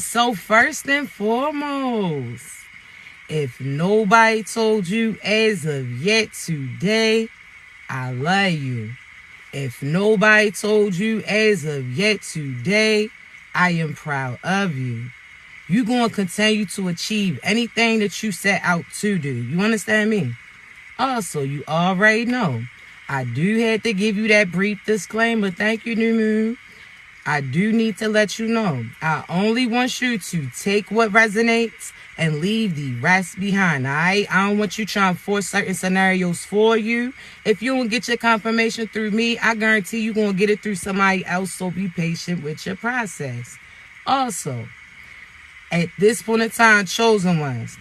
So first and foremost, if nobody told you as of yet today, I love you. If nobody told you as of yet today, I am proud of you. You're going to continue to achieve anything that you set out to do. You understand me? Also, you already know, I do have to give you that brief disclaimer. Thank you, New Moon. I do need to let you know, I only want you to take what resonates and leave the rest behind, all right? I don't want you trying to force certain scenarios for you. If you don't get your confirmation through me, I guarantee you're going to get it through somebody else, so be patient with your process. Also, at this point in time, chosen ones,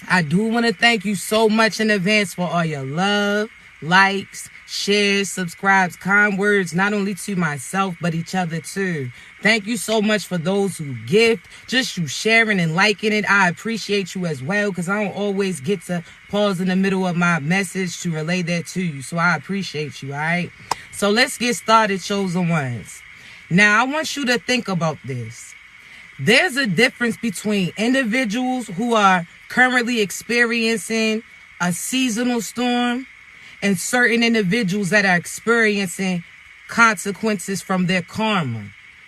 I do want to thank you so much in advance for all your love, likes, shares, subscribes, kind words, not only to myself, but each other too. Thank you so much for those who gift, just you sharing and liking it. I appreciate you as well, because I don't always get to pause in the middle of my message to relay that to you. So I appreciate you, all right? So let's get started, chosen ones. Now, I want you to think about this. There's a difference between individuals who are currently experiencing a seasonal storm and certain individuals that are experiencing consequences from their karma.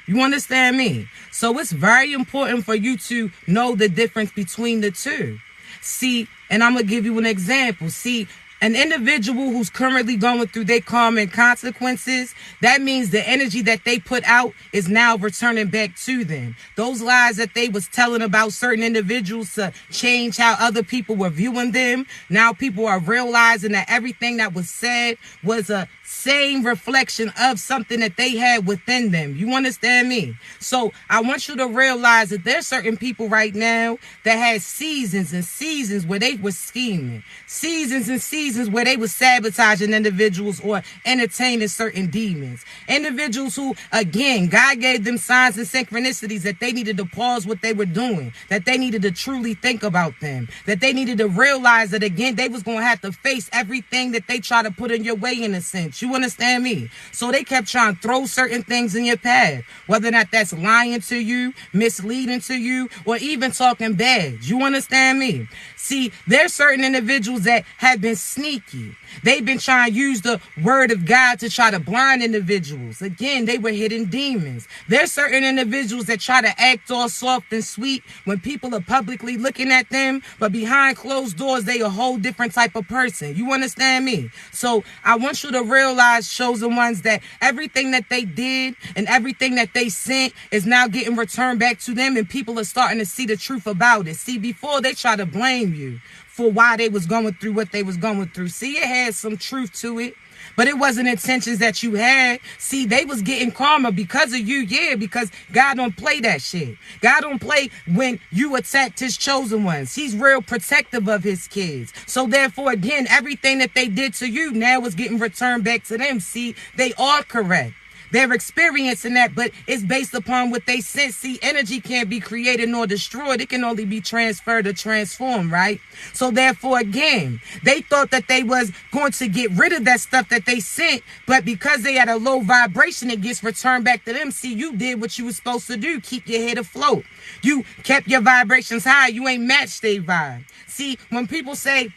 You understand me? So it's very important for you to know the difference between the two. See, and I'm going to give you an example. See, an individual who's currently going through their karma and consequences, that means the energy that they put out is now returning back to them. Those lies that they was telling about certain individuals to change how other people were viewing them, now people are realizing that everything that was said was a same reflection of something that they had within them. You understand me? So I want you to realize that there's certain people right now that had seasons and seasons where they were scheming, seasons and seasons where they were sabotaging individuals or entertaining certain demons. Individuals who, again, God gave them signs and synchronicities that they needed to pause what they were doing, that they needed to truly think about them, that they needed to realize that, again, they was going to have to face everything that they try to put in your way, in a sense. You understand me? So they kept trying to throw certain things in your path, whether or not that's lying to you, misleading to you, or even talking bad. You understand me? See, there's certain individuals that have been sneaky. They've been trying to use the word of God to try to blind individuals. Again, they were hidden demons. There's certain individuals that try to act all soft and sweet when people are publicly looking at them, but behind closed doors, they a whole different type of person. You understand me? So I want you to realize, chosen ones, that everything that they did and everything that they sent is now getting returned back to them, and people are starting to see the truth about it. See, before they try to blame you for why they was going through what they was going through. See, it had some truth to it, but it wasn't intentions that you had. See, they was getting karma because of you, yeah, because God don't play that shit. God don't play when you attacked his chosen ones. He's real protective of his kids. So therefore, again, everything that they did to you now is getting returned back to them. See, they are correct. They're experiencing that, but it's based upon what they sense. See, energy can't be created nor destroyed. It can only be transferred or transformed, right? So therefore, again, they thought that they was going to get rid of that stuff that they sent, but because they had a low vibration, it gets returned back to them. See, you did what you were supposed to do. Keep your head afloat. You kept your vibrations high. You ain't matched their vibe. See, when people say,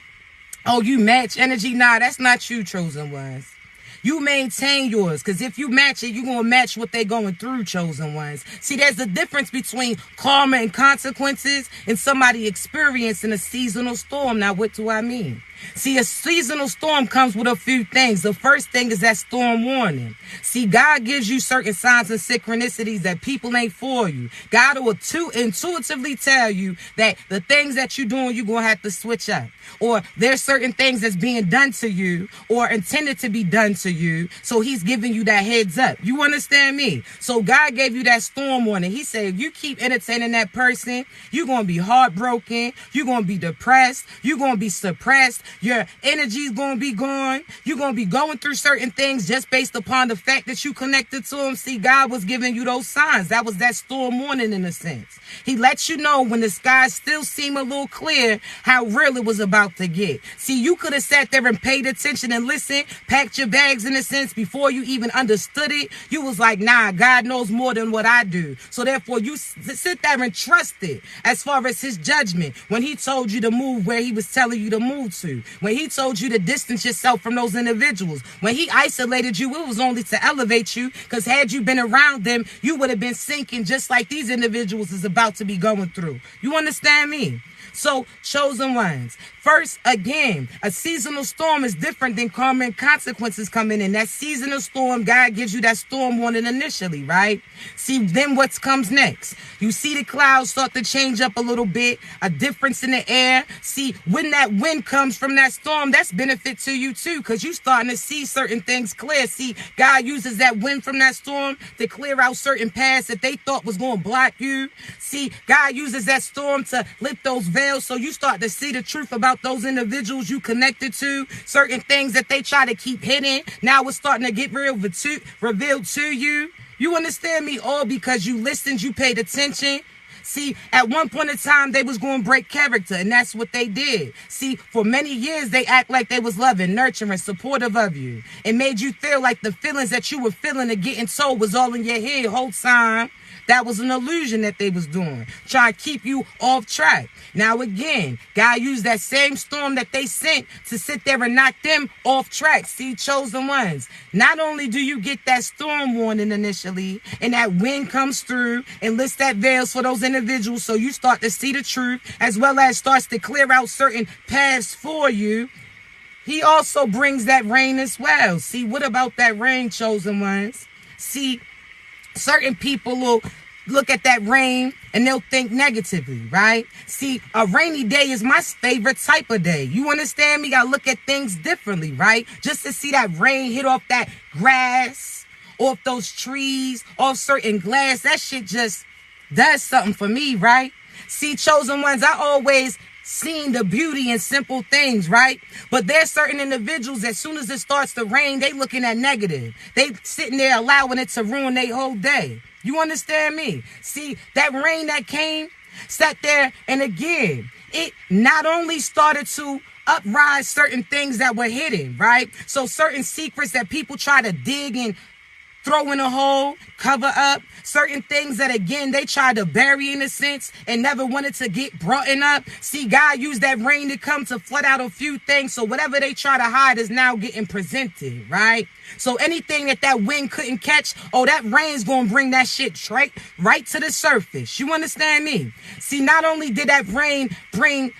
oh, you match energy, nah, that's not you, chosen ones. You maintain yours, because if you match it, you're going to match what they're going through, chosen ones. See, there's a difference between karma and consequences and somebody experiencing a seasonal storm. Now, what do I mean? See, a seasonal storm comes with a few things. The first thing is that storm warning. See, God gives you certain signs and synchronicities that people ain't for you. God will intuitively tell you that the things that you're doing, you're going to have to switch up. Or there's certain things that's being done to you or intended to be done to you. So he's giving you that heads up. You understand me? So God gave you that storm warning. He said, if you keep entertaining that person, you're going to be heartbroken. You're going to be depressed. You're going to be suppressed. Your energy's going to be gone. You're going to be going through certain things just based upon the fact that you connected to him. See, God was giving you those signs. That was that storm warning in a sense. He lets you know when the skies still seem a little clear how real it was about to get. See, you could have sat there and paid attention and listened, packed your bags in a sense before you even understood it. You was like, nah, God knows more than what I do. So therefore you sit there and trust it as far as his judgment. When he told you to move where he was telling you to move to, when he told you to distance yourself from those individuals, when he isolated you, it was only to elevate you, because had you been around them, you would have been sinking just like these individuals is about to be going through. You understand me? So, chosen ones, first, again, a seasonal storm is different than karma and consequences coming in. That seasonal storm, God gives you that storm warning initially, right? See, then what comes next? You see the clouds start to change up a little bit, a difference in the air. See, when that wind comes from that storm, that's benefit to you too, because you're starting to see certain things clear. See, God uses that wind from that storm to clear out certain paths that they thought was going to block you. See, God uses that storm to lift those veils so you start to see the truth about those individuals you connected to. Certain things that they try to keep hidden, now it's starting to get revealed to you. You understand me? All because you listened, you paid attention. See, at one point in time, they was going to break character, and that's what they did. See, for many years, they act like they was loving, nurturing, supportive of you. It made you feel like the feelings that you were feeling and getting told was all in your head whole time. That was an illusion that they was doing, trying to keep you off track. Now again, God used that same storm that they sent to sit there and knock them off track. See, chosen ones, not only do you get that storm warning initially, and that wind comes through and lifts that veils for those individuals, so you start to see the truth, as well as starts to clear out certain paths for you. He also brings that rain as well. See, what about that rain, chosen ones? See, certain people will look at that rain and they'll think negatively, right? See, a rainy day is my favorite type of day. You understand me? I look at things differently, right? Just to see that rain hit off that grass, off those trees, off certain glass, that shit just does something for me, right? See, chosen ones, I always seen the beauty in simple things, right? But there's certain individuals, as soon as it starts to rain, they looking at negative. They sitting there allowing it to ruin their whole day. You understand me? See, that rain that came, sat there, and again, it not only started to uprise certain things that were hidden, right? So certain secrets that people try to dig and throw in a hole, cover up, certain things that, again, they tried to bury in a sense and never wanted to get brought up. See, God used that rain to come to flood out a few things, so whatever they try to hide is now getting presented, right? So anything that wind couldn't catch, oh, that rain's going to bring that shit right to the surface. You understand me? See, not only did that rain bring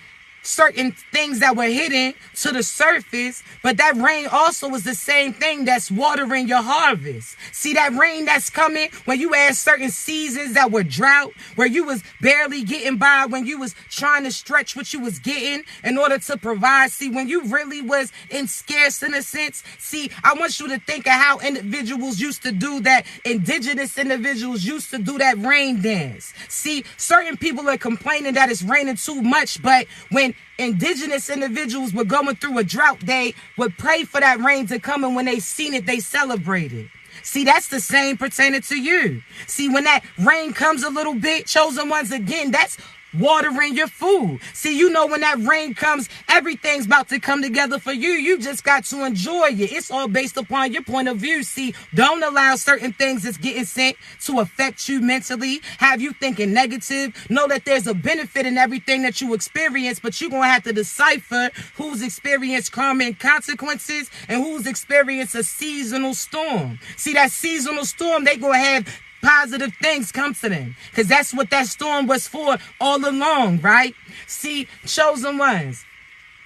certain things that were hidden to the surface, but that rain also was the same thing that's watering your harvest. See, that rain that's coming when you had certain seasons that were drought, where you was barely getting by, when you was trying to stretch what you was getting in order to provide. See, when you really was in scarce in a sense. See, I want you to think of how individuals used to do that. Indigenous individuals used to do that rain dance. See, certain people are complaining that it's raining too much, but when indigenous individuals were going through a drought, they would pray for that rain to come, and when they seen it, they celebrated. See, that's the same pertaining to you. See, when that rain comes a little bit, chosen ones, again, that's watering your food. See, you know, when that rain comes, everything's about to come together for you. You just got to enjoy it. It's all based upon your point of view. See, don't allow certain things that's getting sent to affect you mentally, have you thinking negative. Know that there's a benefit in everything that you experience, but you're going to have to decipher who's experienced karma and consequences and who's experienced a seasonal storm. See, that seasonal storm, they going to have positive things come to them, because that's what that storm was for all along, right? See, chosen ones,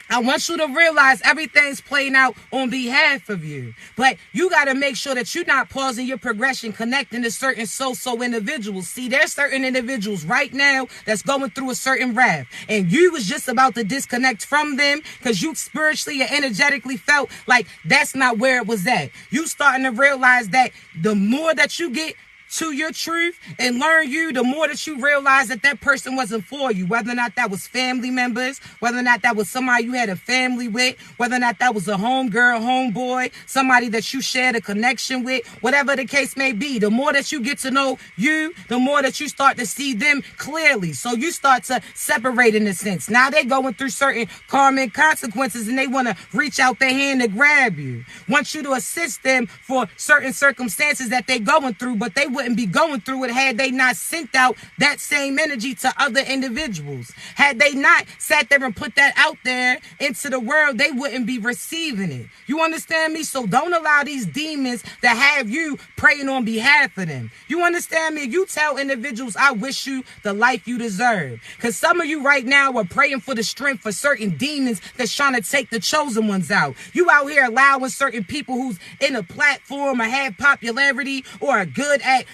I want you to realize everything's playing out on behalf of you, but you got to make sure that you're not pausing your progression, connecting to certain so individuals. See, there's certain individuals right now that's going through a certain wrath, and you was just about to disconnect from them because you spiritually and energetically felt like that's not where it was at. You starting to realize that the more that you get to your truth and learn you, the more that you realize that that person wasn't for you, whether or not that was family members, whether or not that was somebody you had a family with, whether or not that was a homegirl, homeboy, somebody that you shared a connection with, whatever the case may be. The more that you get to know you, the more that you start to see them clearly. So you start to separate in a sense. Now they're going through certain karmic consequences and they want to reach out their hand to grab you. Want you to assist them for certain circumstances that they're going through, but they wouldn't be going through it had they not sent out that same energy to other individuals. Had they not sat there and put that out there into the world, they wouldn't be receiving it. You understand me? So don't allow these demons that have you praying on behalf of them. You understand me? You tell individuals, I wish you the life you deserve. Because some of you right now are praying for the strength for certain demons that's trying to take the chosen ones out. You out here allowing certain people who's in a platform or have popularity or are good at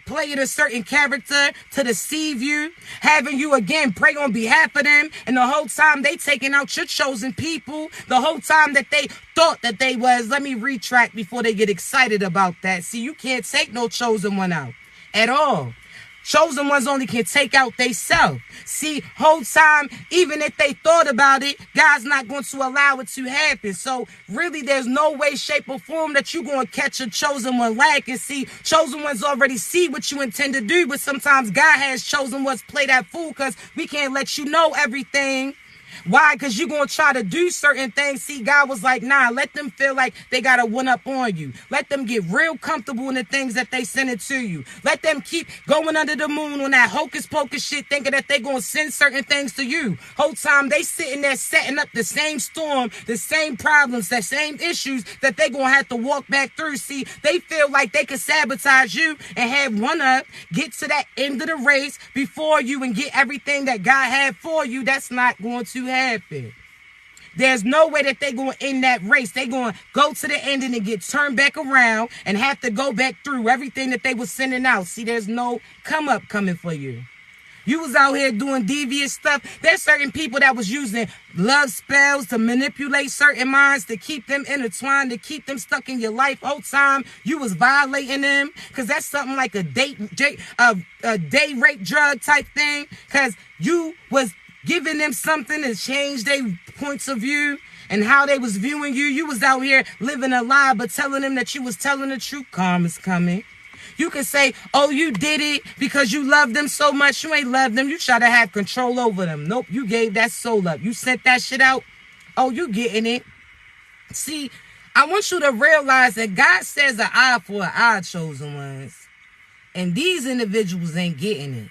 playing a certain character to deceive you, having you again pray on behalf of them, and the whole time they taking out your chosen people, the whole time that they thought that they was, let me retract before they get excited about that. See, you can't take no chosen one out at all. Chosen ones only can take out they self. See, whole time, even if they thought about it, God's not going to allow it to happen. So really, there's no way, shape, or form that you're going to catch a chosen one lacking. See, chosen ones already see what you intend to do, but sometimes God has chosen ones play that fool because we can't let you know everything. Why? Because you're going to try to do certain things. See, God was like, nah, let them feel like they got a one-up on you. Let them get real comfortable in the things that they send it to you. Let them keep going under the moon on that hocus-pocus shit, thinking that they're going to send certain things to you. Whole time they sitting there setting up the same storm, the same problems, the same issues that they're going to have to walk back through. See, they feel like they can sabotage you and have one up, get to that end of the race before you and get everything that God had for you. That's not going to happen. There's no way that they're going to end that race. They're going to go to the end and then get turned back around and have to go back through everything that they were sending out. See, there's no come up coming for you. You was out here doing devious stuff. There's certain people that was using love spells to manipulate certain minds, to keep them intertwined, to keep them stuck in your life. Whole time you was violating them, because that's something like a day rape drug type thing, because you was giving them something to change their points of view and how they was viewing you. You was out here living a lie, but telling them that you was telling the truth. Karma's coming. You can say, oh, you did it because you love them so much. You ain't love them. You try to have control over them. Nope, you gave that soul up. You sent that shit out. Oh, you getting it. See, I want you to realize that God says an eye for an eye, chosen ones. And these individuals ain't getting it.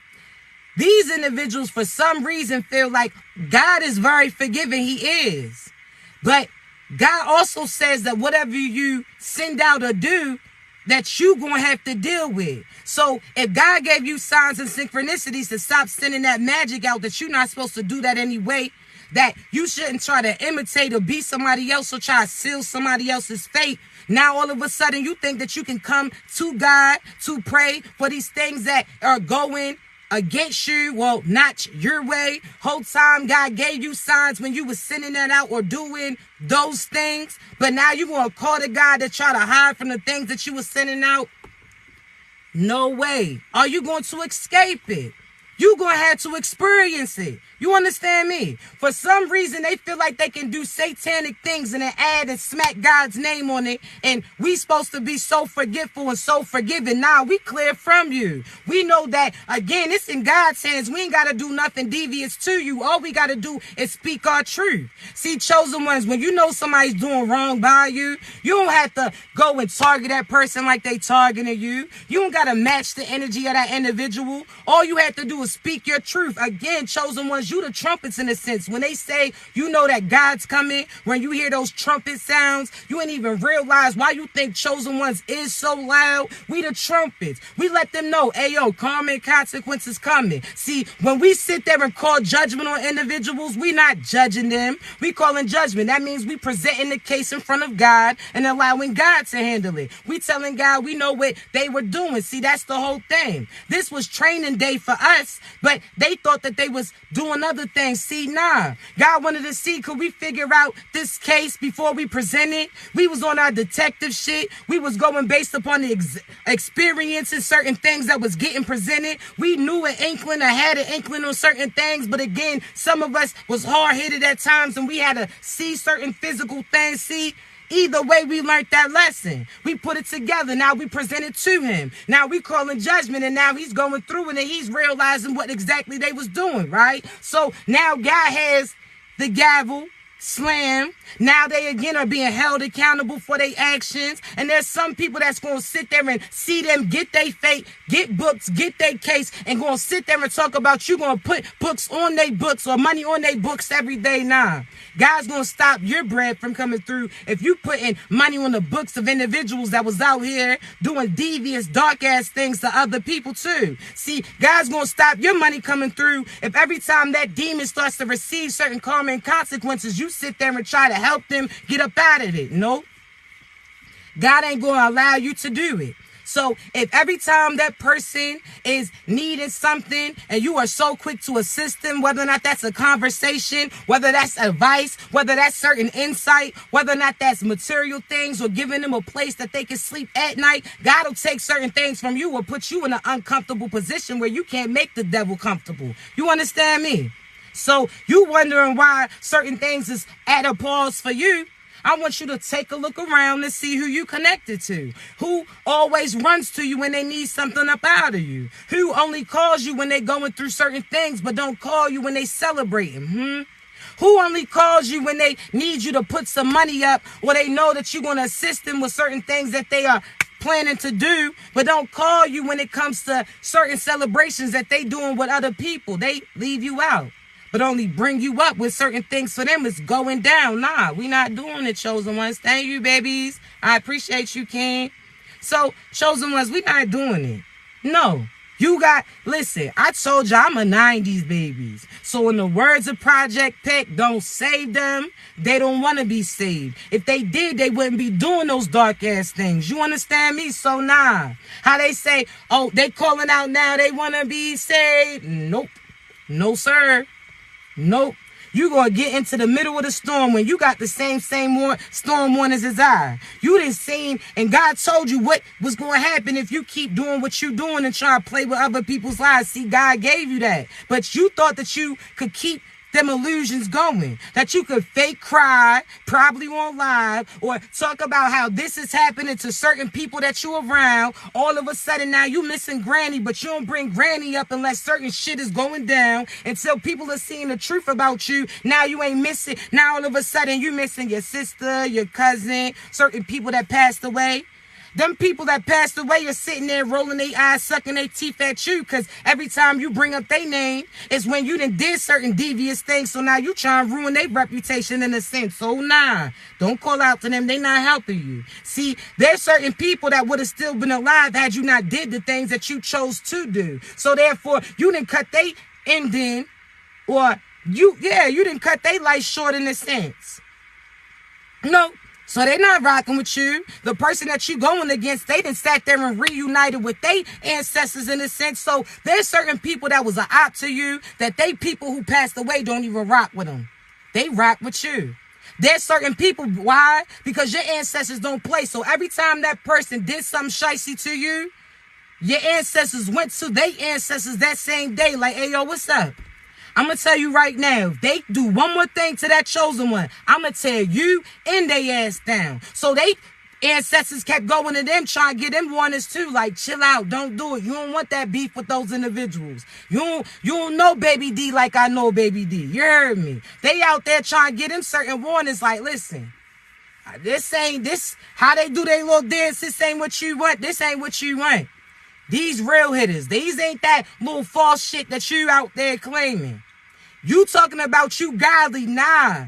These individuals, for some reason, feel like God is very forgiving. He is. But God also says that whatever you send out or do, that you going to have to deal with. So if God gave you signs and synchronicities to stop sending that magic out, that you're not supposed to do that anyway, that you shouldn't try to imitate or be somebody else or try to seal somebody else's fate. Now all of a sudden you think that you can come to God to pray for these things that are going against you, well, not your way. Whole time God gave you signs when you was sending that out or doing those things, but now you gonna call the God that try to hide from the things that you was sending out? No way. Are you going to escape it? You gonna have to experience it. You understand me? For some reason, they feel like they can do satanic things and then add and smack God's name on it. And we supposed to be so forgetful and so forgiving. Nah, we clear from you. We know that, again, it's in God's hands. We ain't got to do nothing devious to you. All we got to do is speak our truth. See, chosen ones, when you know somebody's doing wrong by you, you don't have to go and target that person like they targeting you. You don't got to match the energy of that individual. All you have to do is speak your truth. Again, chosen ones, you the trumpets in a sense. When they say, you know that God's coming, when you hear those trumpet sounds, you ain't even realize why you think chosen ones is so loud. We the trumpets. We let them know, hey, yo, karmic consequences coming. See, when we sit there and call judgment on individuals, we not judging them. We calling judgment. That means we presenting the case in front of God and allowing God to handle it. We telling God we know what they were doing. See, that's the whole thing. This was training day for us us, but they thought that they was doing other things. See, nah. God wanted to see, could we figure out this case before we present it? We was on our detective shit. We was going based upon the experiences, certain things that was getting presented. We knew an inkling or had an inkling on certain things, but again, some of us was hard-headed at times, and we had to see certain physical things. See, either way, we learned that lesson. We put it together. Now we present it to him. Now we calling judgment, and now he's going through it, and he's realizing what exactly they was doing, right? So now God has the gavel slam. Now they again are being held accountable for their actions. And there's some people that's going to sit there and see them get their fate, get books, get their case, and going to sit there and talk about you going to put books on their books or money on their books every day. Nah. God's going to stop your bread from coming through if you putting money on the books of individuals that was out here doing devious, dark-ass things to other people too. See, God's going to stop your money coming through if every time that demon starts to receive certain karma and consequences, you sit there and try to help them get up out of it. No. God ain't going to allow you to do it. So if every time that person is needing something and you are so quick to assist them, whether or not that's a conversation, whether that's advice, whether that's certain insight, whether or not that's material things or giving them a place that they can sleep at night, God will take certain things from you or put you in an uncomfortable position where you can't make the devil comfortable. You understand me? So you wondering why certain things is at a pause for you. I want you to take a look around and see who you connected to. Who always runs to you when they need something up out of you. Who only calls you when they're going through certain things but don't call you when they celebrating. Who only calls you when they need you to put some money up or they know that you're going to assist them with certain things that they are planning to do, but don't call you when it comes to certain celebrations that they doing with other people. They leave you out, but only bring you up with certain things for them. It's going down. Nah, we not doing it, chosen ones. Thank you, babies. I appreciate you, King. So, chosen ones, we not doing it. No. Listen, I told you I'm a 90s babies. So in the words of Project Peck, don't save them. They don't want to be saved. If they did, they wouldn't be doing those dark ass things. You understand me? So nah. How they say, oh, they calling out now, they want to be saved. Nope. No, sir. Nope. You gonna get into the middle of the storm when you got the same storm warnings as I. You done seen, and God told you what was gonna happen if you keep doing what you doing and try to play with other people's lives. See, God gave you that, but you thought that you could keep them illusions going, that you could fake cry, probably on live, or talk about how this is happening to certain people that you around. All of a sudden now you missing granny, but you don't bring granny up unless certain shit is going down until people are seeing the truth about you. Now you ain't missing. Now all of a sudden you missing your sister, your cousin, certain people that passed away. Them people that passed away are sitting there rolling their eyes, sucking their teeth at you, because every time you bring up their name is when you done did certain devious things. So now you trying to ruin their reputation in a sense. So nah, don't call out to them. They not helping you. See, there's certain people that would have still been alive had you not did the things that you chose to do. So therefore, you didn't cut their ending, or you didn't cut their life short in a sense. No. So they not rocking with you. The person that you going against, they done sat there and reunited with their ancestors in a sense. So there's certain people that was an op to you that they people who passed away don't even rock with them. They rock with you. There's certain people, why? Because your ancestors don't play. So every time that person did something shicey to you, your ancestors went to their ancestors that same day like, hey, yo, what's up? I'm going to tell you right now, if they do one more thing to that chosen one, I'm going to tear you and they ass down. So they ancestors kept going to them, trying to get them warnings too, like, chill out, don't do it. You don't want that beef with those individuals. You don't know Baby D like I know Baby D. You heard me. They out there trying to get them certain warnings like, listen, this, how they do their little dance, this ain't what you want, this ain't what you want. These real hitters, these ain't that little false shit that you out there claiming. You talking about you godly, nah.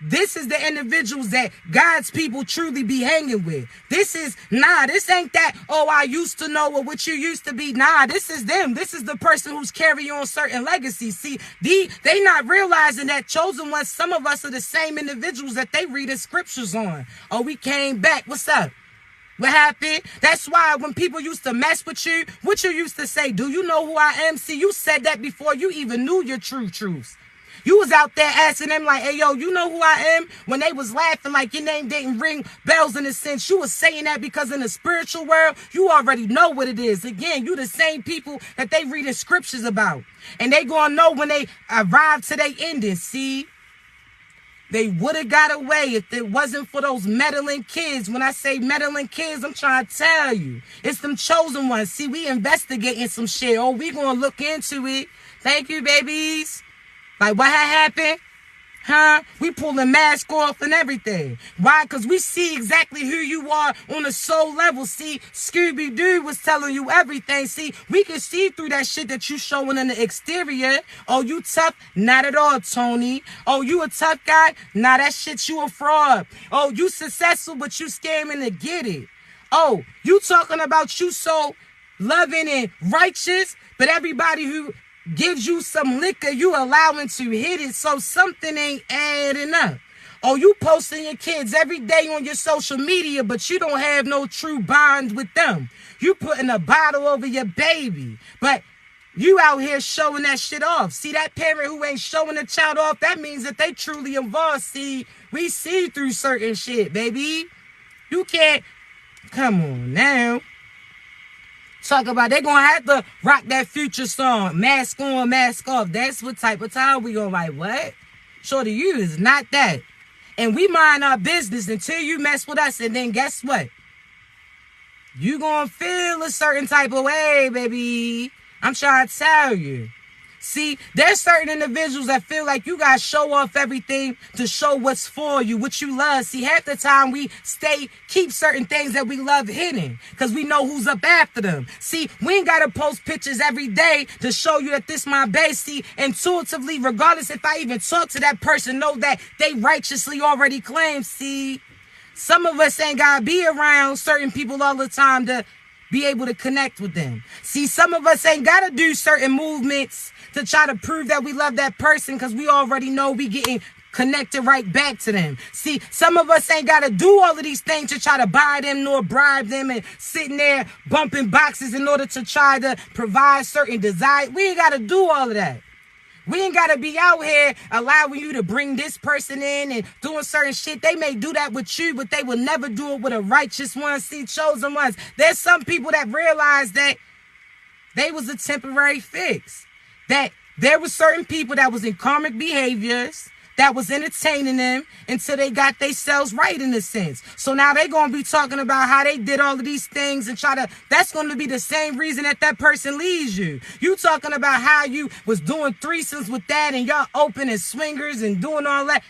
This is the individuals that God's people truly be hanging with. This ain't that, oh, I used to know or what you used to be. Nah, this is them. This is the person who's carrying on certain legacies. See, they not realizing that chosen ones, some of us are the same individuals that they read the scriptures on. Oh, we came back. What's up? What happened? That's why when people used to mess with you, what you used to say, do you know who I am? See, you said that before you even knew your true truths. You was out there asking them like, hey, yo, you know who I am? When they was laughing like your name didn't ring bells in a sense, you was saying that because in the spiritual world, you already know what it is. Again, you the same people that they reading scriptures about. And they gonna know when they arrive to their ending. See, they would have got away if it wasn't for those meddling kids. When I say meddling kids, I'm trying to tell you. It's them chosen ones. See, we investigating some shit. Oh, we gonna look into it. Thank you, babies. Like, what had happened? Huh? We pulling mask off and everything. Why? Because we see exactly who you are on a soul level. See, Scooby-Doo was telling you everything. See, we can see through that shit that you showing in the exterior. Oh, you tough? Not at all, Tony. Oh, you a tough guy? Nah, that shit, you a fraud. Oh, you successful, but you scamming to get it. Oh, you talking about you so loving and righteous, but everybody who gives you some liquor, you allowing to hit it, so something ain't adding up. Oh, you posting your kids every day on your social media, but you don't have no true bond with them. You putting a bottle over your baby, but you out here showing that shit off. See, that parent who ain't showing the child off, that means that they truly involved. See, we see through certain shit, baby. You can't, come on now. Talk about they gonna have to rock that Future song, mask on, mask off. That's what type of time we gonna like, what? Shorty, you is not that. And we mind our business until you mess with us, and then guess what? You gonna feel a certain type of way, baby. I'm trying to tell you. See, there's certain individuals that feel like you gotta show off everything to show what's for you, what you love. See, half the time we keep certain things that we love hidden because we know who's up after them. See, we ain't gotta post pictures every day to show you that this my base. See, intuitively, regardless if I even talk to that person, know that they righteously already claim. See, some of us ain't gotta be around certain people all the time to be able to connect with them. See, some of us ain't gotta do certain movements to try to prove that we love that person because we already know we getting connected right back to them. See, some of us ain't got to do all of these things to try to buy them nor bribe them and sitting there bumping boxes in order to try to provide certain desire. We ain't got to do all of that. We ain't got to be out here allowing you to bring this person in and doing certain shit. They may do that with you, but they will never do it with a righteous one. See, chosen ones. There's some people that realize that they was a temporary fix. That there were certain people that was in karmic behaviors that was entertaining them until they got themselves right in a sense. So now they going to be talking about how they did all of these things and that's going to be the same reason that person leaves you. You talking about how you was doing threesomes with that and y'all opening swingers and doing all that.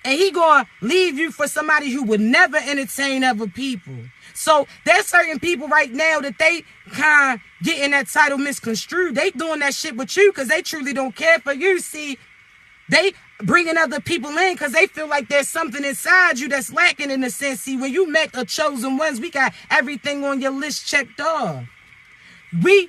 And he going to leave you for somebody who would never entertain other people. So there's certain people right now that they kind of getting that title misconstrued. They doing that shit with you because they truly don't care for you. See, they bringing other people in because they feel like there's something inside you that's lacking in a sense. See, when you met the chosen ones, we got everything on your list checked off. We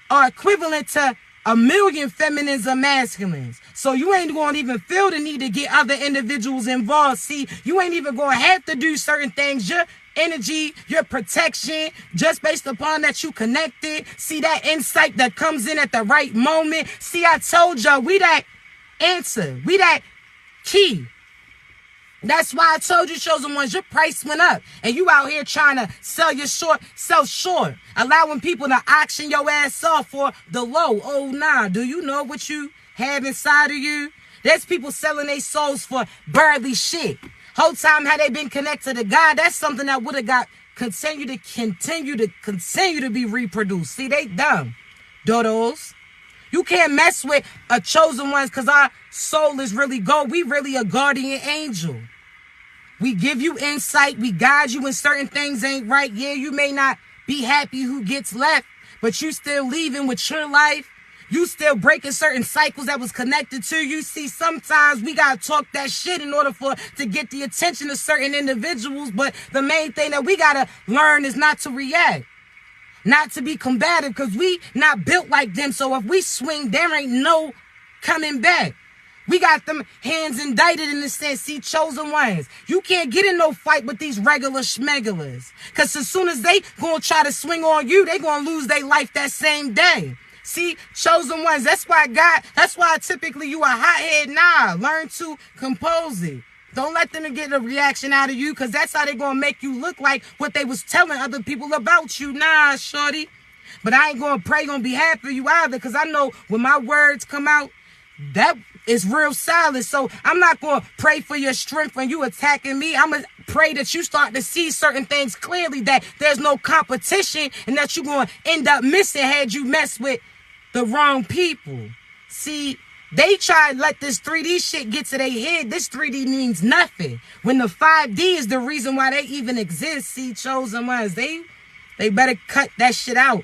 are equivalent to 1,000,000 feminines or masculines. So you ain't going to even feel the need to get other individuals involved. See, you ain't even going to have to do certain things. Your energy, your protection, just based upon that you connected. See, that insight that comes in at the right moment. See, I told y'all, we that answer. We that key. That's why I told you, chosen ones, your price went up. And you out here trying to sell short, allowing people to auction your ass off for the low. Oh, nah. Do you know what you have inside of you? There's people selling their souls for barely shit. Whole time had they been connected to God, that's something that would have got continue to be reproduced. See, they dumb. Dodos. You can't mess with a chosen ones because our soul is really gold. We really a guardian angel. We give you insight. We guide you when certain things ain't right. Yeah, you may not be happy who gets left, but you still leaving with your life. You still breaking certain cycles that was connected to you. See, sometimes we got to talk that shit in order to get the attention of certain individuals. But the main thing that we got to learn is not to react. Not to be combative because we not built like them. So if we swing, there ain't no coming back. We got them hands indicted in the sense, see, chosen ones. You can't get in no fight with these regular schmegulars. Because as soon as they gonna try to swing on you, they gonna lose their life that same day. See, chosen ones, that's why typically you a hothead. Nah, learn to compose it. Don't let them get a reaction out of you, because that's how they gonna make you look like what they was telling other people about you. Nah, shorty. But I ain't gonna pray on behalf of you either, because I know when my words come out, that is real solid. So I'm not gonna pray for your strength when you attacking me. I'm gonna pray that you start to see certain things clearly, that there's no competition, and that you're gonna end up missing had you mess with the wrong people. See, they try to let this 3D shit get to their head. This 3D means nothing, when the 5D is the reason why they even exist. See, chosen ones, they better cut that shit out.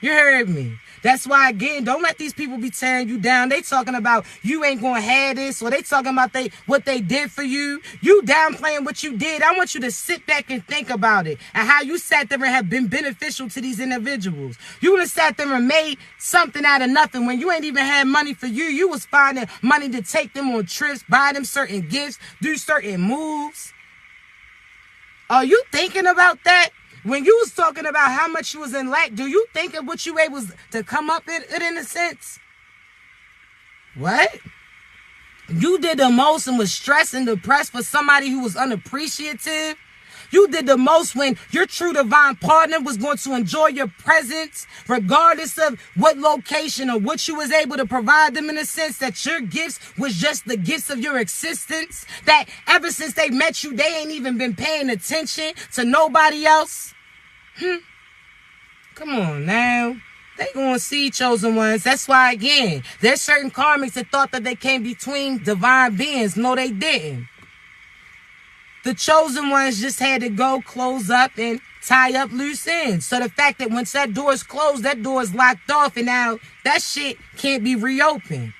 You heard me. That's why, again, don't let these people be tearing you down. They talking about you ain't gonna have this, or they talking about what they did for you. You downplaying what you did. I want you to sit back and think about it, and how you sat there and have been beneficial to these individuals. You would have sat there and made something out of nothing when you ain't even had money for you. You was finding money to take them on trips, buy them certain gifts, do certain moves. Are you thinking about that? When you was talking about how much you was in lack, do you think of what you able to come up with it in a sense? What? You did the most and was stressed and depressed for somebody who was unappreciative. You did the most when your true divine partner was going to enjoy your presence, regardless of what location or what you was able to provide them, in a sense that your gifts was just the gifts of your existence. That ever since they met you, they ain't even been paying attention to nobody else. Come on now. They gonna see chosen ones. That's why, again, there's certain karmics that thought that they came between divine beings. No, they didn't. The chosen ones just had to go close up and tie up loose ends. So the fact that once that door is closed, that door is locked off, and now that shit can't be reopened.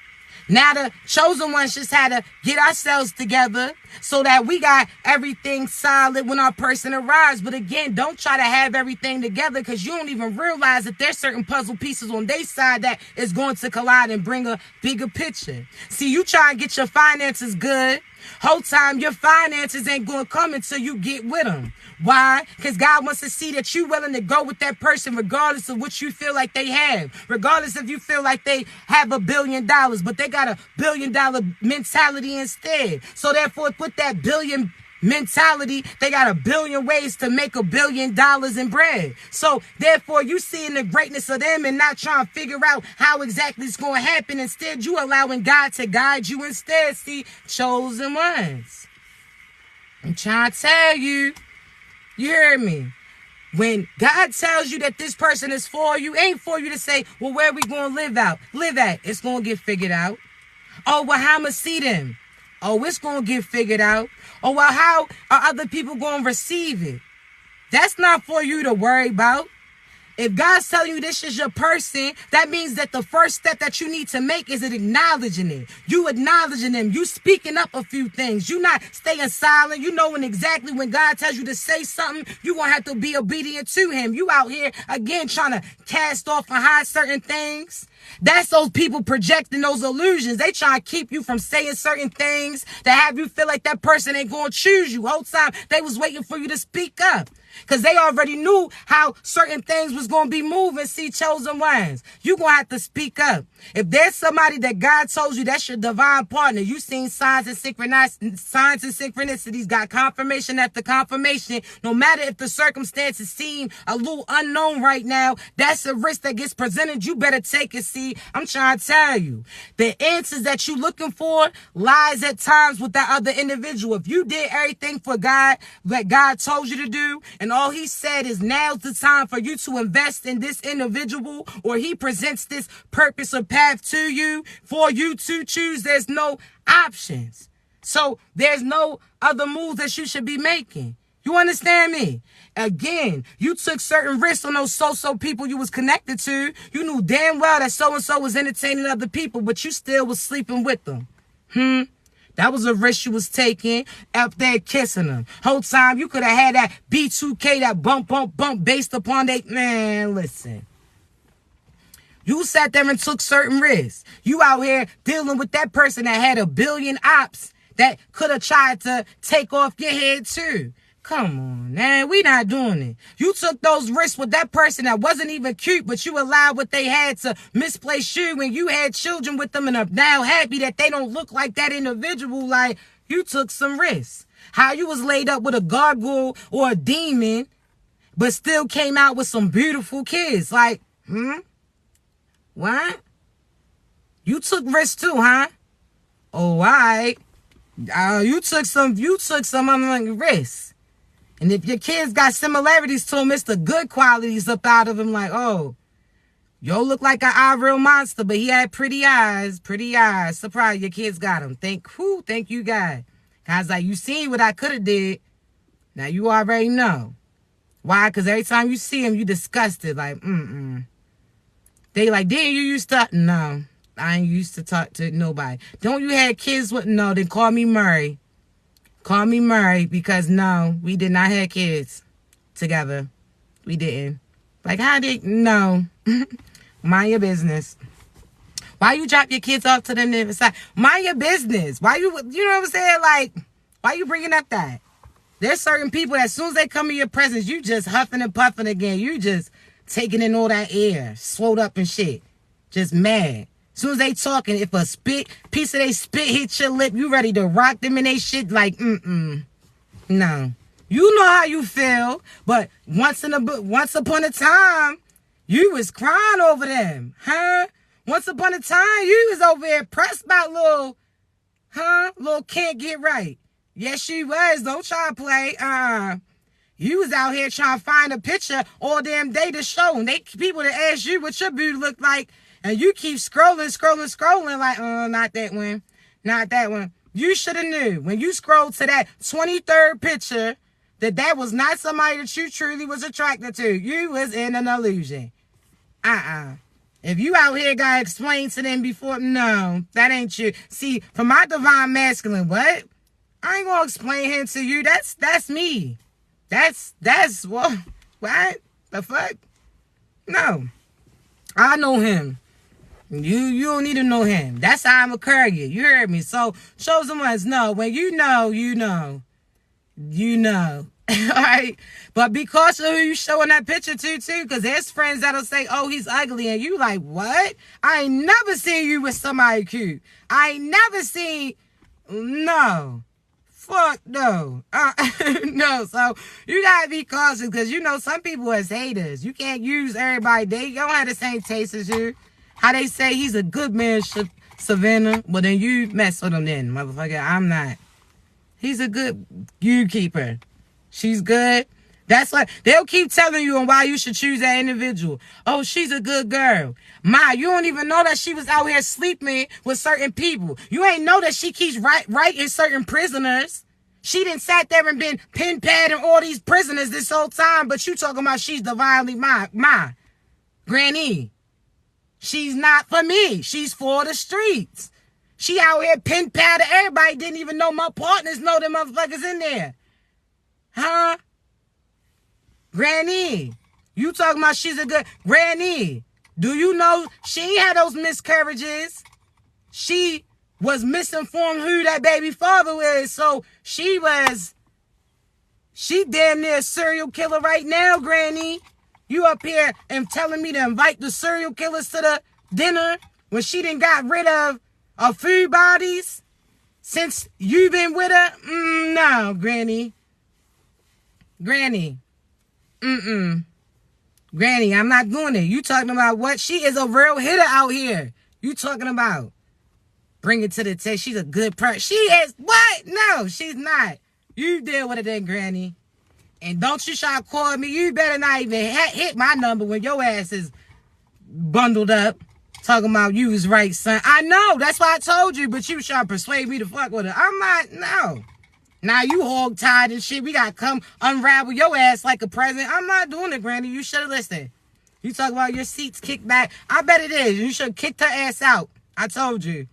Now the chosen ones just had to get ourselves together so that we got everything solid when our person arrives. But again, don't try to have everything together, because you don't even realize that there's certain puzzle pieces on their side that is going to collide and bring a bigger picture. See, you try and get your finances good. Whole time your finances ain't going to come until you get with them. Why? Because God wants to see that you willing to go with that person regardless of what you feel like they have. Regardless if you feel like they have $1 billion, but they got $1 billion mentality instead. So therefore, with that billion mentality, they got 1 billion ways to make $1 billion in bread. So therefore, you seeing the greatness of them and not trying to figure out how exactly it's going to happen. Instead, you allowing God to guide you instead. See, chosen ones. I'm trying to tell you. You heard me. When God tells you that this person is for you, ain't for you to say, well, where we going to live at? It's going to get figured out. Oh, well, how I'ma see them? Oh, it's going to get figured out. Oh, well, how are other people going to receive it? That's not for you to worry about. If God's telling you this is your person, that means that the first step that you need to make is acknowledging it. You acknowledging them. You speaking up a few things. You not staying silent. You knowing exactly when God tells you to say something, you going to have to be obedient to him. You out here, again, trying to cast off and hide certain things. That's those people projecting those illusions. They trying to keep you from saying certain things that have you feel like that person ain't going to choose you. Whole time they was waiting for you to speak up, because they already knew how certain things was going to be moving. See, chosen ones, you going to have to speak up. If there's somebody that God told you that's your divine partner, you seen signs and synchronicities, got confirmation after confirmation. No matter if the circumstances seem a little unknown right now, that's a risk that gets presented. You better take it. See, I'm trying to tell you, the answers that you looking for lies at times with that other individual. If you did everything for God that God told you to do, and all he said is now's the time for you to invest in this individual, or he presents this purpose or path to you for you to choose, there's no options. So there's no other moves that you should be making. You understand me? Again, you took certain risks on those so-so people you was connected to. You knew damn well that so-and-so was entertaining other people, but you still was sleeping with them. That was a risk you was taking up there kissing them. Whole time you could have had that B2K, that bump based upon they... Man, listen. You sat there and took certain risks. You out here dealing with that person that had a billion ops that could have tried to take off your head too. Come on, man. We not doing it. You took those risks with that person that wasn't even cute, but you allowed what they had to misplace you when you had children with them and are now happy that they don't look like that individual. Like, you took some risks. How you was laid up with a gargoyle or a demon, but still came out with some beautiful kids. Like, what? You took risks too, huh? Oh, all right. You took some risks. And if your kids got similarities to them, it's the good qualities up out of them. Like, oh, yo look like an eye-real monster, but he had pretty eyes. Pretty eyes. Surprised your kids got them. Thank you, God. I was like, you seen what I could have did. Now you already know. Why? Because every time you see him, you disgusted. Like, They like, didn't you used to? No, I ain't used to talk to nobody. Don't you have kids with? No, then call me Murray. Call me Murray, because no, we did not have kids together. We didn't. Like, how did? No. Mind your business. Why you drop your kids off to them the side? Mind your business. Why you know what I'm saying? Like, why you bringing up that? There's certain people that as soon as they come in your presence, you just huffing and puffing again. You just taking in all that air, swole up and shit. Just mad. As soon as they talking, if a piece of they spit hit your lip, you ready to rock them in they shit like, no. You know how you feel, but once upon a time, you was crying over them, huh? Once upon a time, you was over there pressed by little can't get right. Yes, she was. Don't try to play. You was out here trying to find a picture all damn day to show them. People that ask you what your beauty look like, and you keep scrolling like, not that one. Not that one. You should have knew when you scrolled to that 23rd picture that was not somebody that you truly was attracted to. You was in an illusion. If you out here gotta explain to them before, no, that ain't you. See, for my divine masculine, what? I ain't gonna explain him to you. That's me. That's what? The fuck? No. I know him. You don't need to know him. That's how I'm a courier. You heard me. So, chosen ones, no. When you know. All right? But be cautious who you showing that picture to, too, because there's friends that'll say, oh, he's ugly, and you like, what? I ain't never seen you with somebody cute. I ain't never seen, no. Fuck no. No, so you gotta be cautious, because you know some people is haters. You can't use everybody. They don't have the same taste as you. How they say he's a good man, Savannah. Well, then you mess with him then, motherfucker. I'm not. He's a good keeper. She's good. That's what they'll keep telling you on why you should choose that individual. Oh, she's a good girl. Ma, you don't even know that she was out here sleeping with certain people. You ain't know that she keeps writing certain prisoners. She done sat there and been pen padding all these prisoners this whole time, but you talking about she's divinely ma. Granny. She's not for me. She's for the streets. She out here pen padding everybody. Didn't even know my partners know them motherfuckers in there. Huh? Granny, you talking about she's a good... Granny, do you know she ain't had those miscarriages? She was misinformed who that baby father was. So she damn near a serial killer right now, Granny. You up here and telling me to invite the serial killers to the dinner when she done got rid of a few bodies since you been with her? No, Granny. Granny, I'm not doing it. You talking about what? She is a real hitter out here. You talking about? Bring it to the test. She's a good person. She is what? No, she's not. You deal with it then, Granny. And don't you try to call me. You better not even hit my number when your ass is bundled up. Talking about you was right, son. I know. That's why I told you. But you was trying to persuade me to fuck with her. I'm not. No. Now you hog-tied and shit. We got to come unravel your ass like a present. I'm not doing it, Granny. You should have listened. You talk about your seats kicked back. I bet it is. You should have kicked her ass out. I told you.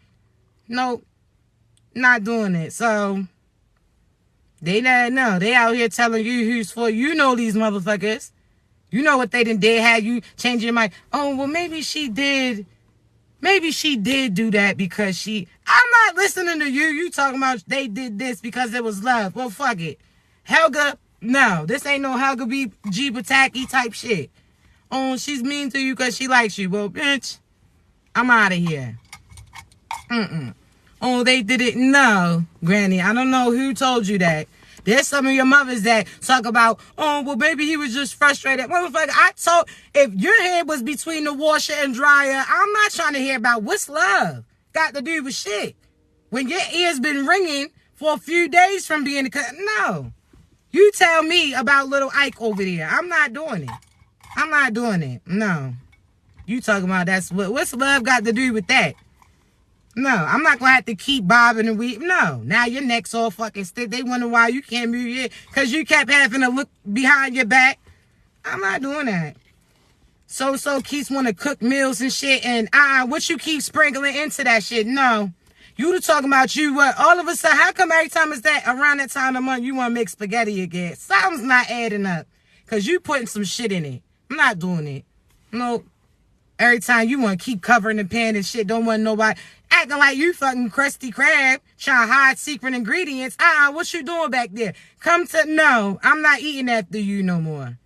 No, not doing it. So, they not know. They out here telling you who's for. You know these motherfuckers. You know what they did have you change your mind. Oh, well, maybe she did. Maybe she did do that because I'm not listening to you. You talking about they did this because it was love. Well, fuck it. Helga, no. This ain't no Helga G. Pataki type shit. Oh, she's mean to you because she likes you. Well, bitch, I'm out of here. Oh, they did it. No, Granny, I don't know who told you that. There's some of your mothers that talk about, oh, well, maybe he was just frustrated. Motherfucker, if your head was between the washer and dryer, I'm not trying to hear about what's love got to do with shit. When your ear's been ringing for a few days from being no. You tell me about little Ike over there. I'm not doing it. I'm not doing it. No. You talking about what's love got to do with that? No, I'm not going to have to keep bobbing and weaving. No, now your neck's all fucking stiff. They wonder why you can't move your head because you kept having to look behind your back. I'm not doing that. So keeps want to cook meals and shit and what you keep sprinkling into that shit? No. You talking about you what? All of a sudden, how come every time it's that around that time of the month you want to make spaghetti again? Something's not adding up because you putting some shit in it. I'm not doing it. No. Every time you want to keep covering the pan and shit, don't want nobody acting like you fucking Krusty Krab trying to hide secret ingredients. What you doing back there? No, I'm not eating after you no more.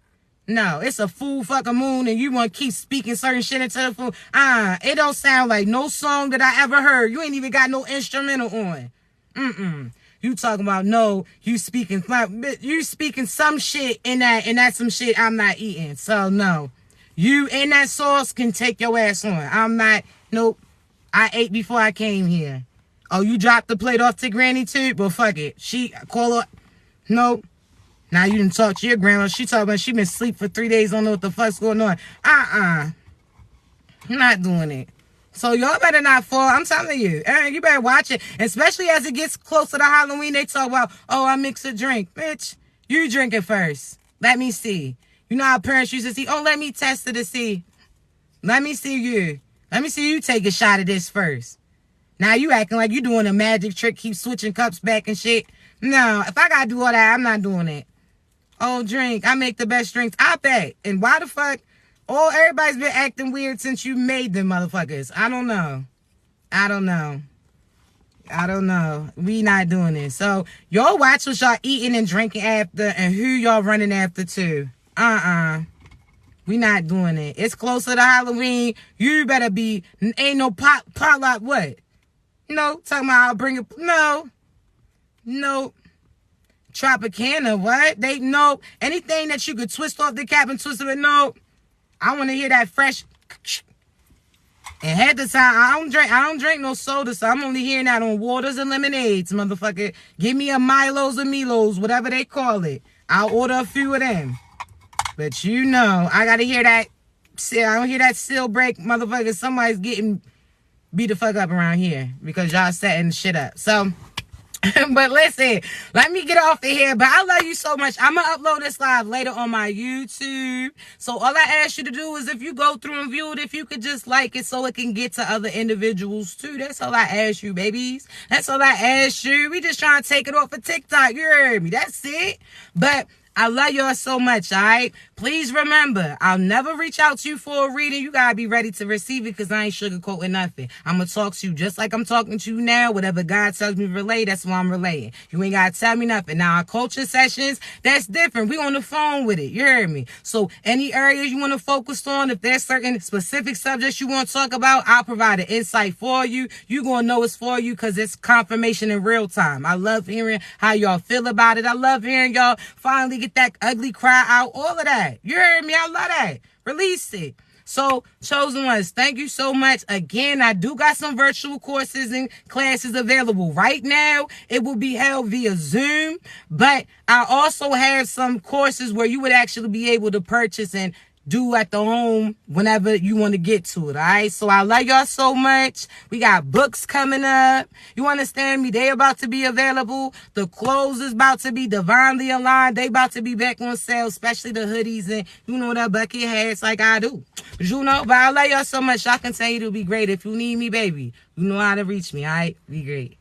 No, it's a full fucking moon and you want to keep speaking certain shit into the food. It don't sound like no song that I ever heard. You ain't even got no instrumental on. You talking about no, you speaking some shit in that, and that's some shit I'm not eating. So no. You and that sauce can take your ass on. I'm not, nope. I ate before I came here. Oh, you dropped the plate off to Granny too? Well, fuck it. Call her. Nope. Now you didn't talk to your grandma. She talking about she been asleep for 3 days. Don't know what the fuck's going on. I'm not doing it. So y'all better not fall. I'm telling you. You better watch it. Especially as it gets closer to Halloween, they talk about, oh, I mix a drink. Bitch, you drink it first. Let me see. You know how parents used to see, oh, let me test it to see. Let me see you. Let me see you take a shot of this first. Now you acting like you doing a magic trick, keep switching cups back and shit. No, if I gotta do all that, I'm not doing it. Oh, drink. I make the best drinks. I bet. And why the fuck? Oh, everybody's been acting weird since you made them motherfuckers. I don't know. We not doing this. So y'all watch what y'all eating and drinking after and who y'all running after too. We not doing it. It's closer to Halloween. You better be, ain't no potluck what? No, talking about I'll bring it. No. Tropicana, what? Nope. Anything that you could twist off the cap and twist it with, nope. I want to hear that fresh. And half the time, I don't drink no soda, so I'm only hearing that on waters and lemonades, motherfucker. Give me a Milos or Milos, whatever they call it. I'll order a few of them. But you know, I gotta hear that. I don't hear that still break, motherfucker. Somebody's getting beat the fuck up around here because y'all setting shit up. So, but listen, let me get off of here. But I love you so much. I'm gonna upload this live later on my YouTube. So all I ask you to do is if you go through and view it, if you could just like it so it can get to other individuals too. That's all I ask you, babies. That's all I ask you. We just trying to take it off of TikTok. You heard me. That's it. But I love y'all so much, all right? Please remember, I'll never reach out to you for a reading. You got to be ready to receive it because I ain't sugarcoating nothing. I'm going to talk to you just like I'm talking to you now. Whatever God tells me to relay, that's what I'm relaying. You ain't got to tell me nothing. Now, our coaching sessions, that's different. We on the phone with it. You heard me? So any areas you want to focus on, if there's certain specific subjects you want to talk about, I'll provide an insight for you. You're going to know it's for you because it's confirmation in real time. I love hearing how y'all feel about it. I love hearing y'all finally get that ugly cry out, all of that. You heard me? I love that. Release it. So, chosen ones, thank you so much. Again, I do got some virtual courses and classes available. Right now, it will be held via Zoom, but I also have some courses where you would actually be able to purchase and do at the home whenever you want to get to it, all right? So I love y'all so much. We got books coming up. You understand me? They about to be available. The clothes is about to be divinely aligned. They about to be back on sale, especially the hoodies and, you know, that bucket hats like I do. But you know, but I love y'all so much. Y'all continue to be great. If you need me, baby, you know how to reach me, all right? Be great.